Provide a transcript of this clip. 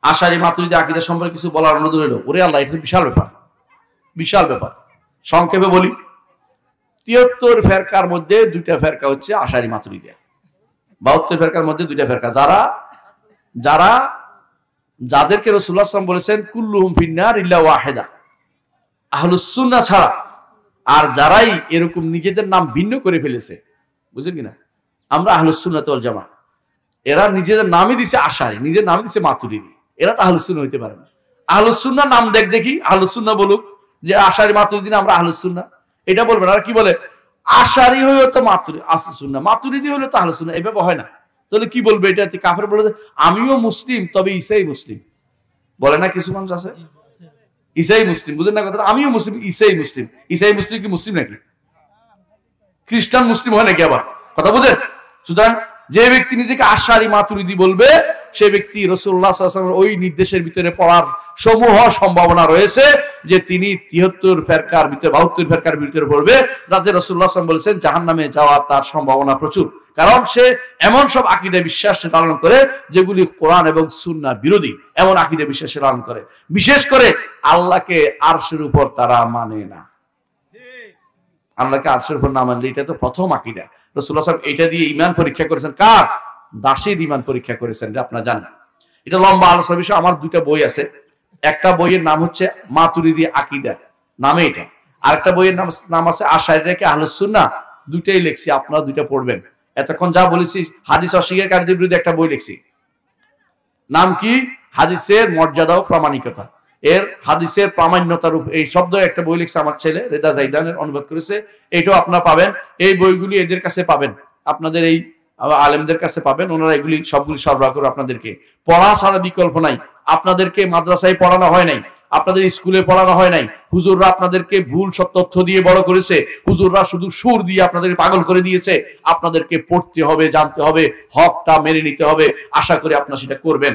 আশারি মাতুরিদি আকীদা সম্পর্কে কিছু বলার অনুরোধ হলো। ওরে আল্লাহ, এটা বিশাল ব্যাপার, বিশাল ব্যাপার। সংক্ষেপে বলি, ৭৩ ফেরকার মধ্যে ২টা ফেরকা হচ্ছে আশারি মাতুরিদি। ৭২ ফেরকার মধ্যে 2টা ফেরকা, যাদেরকে রাসূলুল্লাহ সাল্লাল্লাহু আলাইহি ওয়াসাল্লাম বলেছেন কুল্লুহুম ফিন্নার ইল্লা ওয়াহিদা, আহলুস সুন্নাহ ছাড়া। আর যারাই এরকম নিজেদের নাম ভিন্ন করে ফেলেছে, বুঝলেন কিনা, আমরা আহলুস সুন্নাত ওয়াল জামাত, এরা নিজেদের নামই দিছে আশারি, নিজের নামই দিছে মাতুরিদি, এরা তো আহলুস সুন্নাহ হইতে পারে না। আহলুস সুন্নাহ নাম দেখি আহলুস সুন্নাহ বলুক যে আশারি মাতুরিদি না, আমরা আহলুস সুন্নাহ, এটা বলবেন। আর কি বলে, আশারি হইলো তো মাতুরিদি আহলুস সুন্নাহ, মাতুরিদি হইলো তো আহলুস সুন্নাহ, এভাবে হয় না। তাহলে কি বলবে, এটা কাফের বলে আমিও মুসলিম তবে ঈসাই মুসলিম, বলে না কিছু মানুষ আছে, ঈসাই মুসলিম, বুঝেন না কথা, আমিও মুসলিম ঈসাই মুসলিম। ঈসাই মুসলিম কি মুসলিম নাকি? খ্রিস্টান মুসলিম হয় নাকি আবার, কথা বুঝেন? সুতরাং যে ব্যক্তি নিজেকে আশারি মাতুরিদি বলবে, সে ব্যক্তি রাসূলুল্লাহ সাল্লাল্লাহু আলাইহি ওয়াসাল্লামের ওই নির্দেশের ভিতরে পড়ার সমূহ সম্ভাবনা রয়েছে যে তিনি ৭৩ ফেরকার ভিতরে ৭২ ফেরকার ভিতরে পড়বে, যাতে রাসূলুল্লাহ সাল্লাল্লাহু আলাইহি ওয়াসাল্লাম বলেছেন জাহান্নামে যাওয়ার তার সম্ভাবনা প্রচুর। কারণ সে এমন সব আকীদা বিশ্বাস পালন করে যেগুলি কোরআন এবং সুন্নাহ বিরোধী, এমন আকীদা বিশ্বাস পালন করে। বিশেষ করে আল্লাহকে আরশের উপর তারা মানে না। আল্লাহকে আরশের উপর না মানলে এটা তো প্রথম আকীদা। রাসূলুল্লাহ সাল্লাল্লাহু আলাইহি ওয়াসাল্লাম এটা দিয়ে ঈমান পরীক্ষা করেছেন, কার? দাসীর ঈমান পরীক্ষা করেছেন, আপনারা জানেন। এটা লম্বা আলোচনা বিষয়, আমার 2টা বই আছে। একটা বইয়ের নাম হচ্ছে মাতুরিদি আকীদা নামে এটা, আরেকটা বইয়ের নাম আছে আশারিকে আহলুস সুন্নাহ। 2টাই লিখছি, আপনারা 2টা পড়বেন। এতক্ষণ যা বলেছি হাদিস অস্বীকারীদের বিরুদ্ধে একটা বই লিখছি, নাম কি? হাদিসের মর্যাদা ও প্রামাণিকতা, এর হাদিসের প্রামাণ্যতার উপর এই শব্দ একটা বই লিখছে আমার ছেলে রেদা জাইদানের, অনুবাদ করেছে। এটাও আপনারা পাবেন। এই বইগুলি এদের কাছে পাবেন, আপনাদের এই আলেমদের কাছে পাবেন, ওনারা এগুলি সবগুলি সরবরাহ করে আপনাদেরকে। পড়া ছাড়া বিকল্প নাই। আপনাদেরকে মাদ্রাসায় পড়ানো হয় নাই, আপনাদের স্কুলে পড়ানো হয় নাই, হুজুররা আপনাদেরকে ভুল সব তথ্য দিয়ে বড় করেছে, হুজুররা শুধু সুর দিয়ে আপনাদেরকে পাগল করে দিয়েছে। আপনাদেরকে পড়তে হবে, জানতে হবে, হকটা মেনে নিতে হবে। আশা করি আপনারা সেটা করবেন।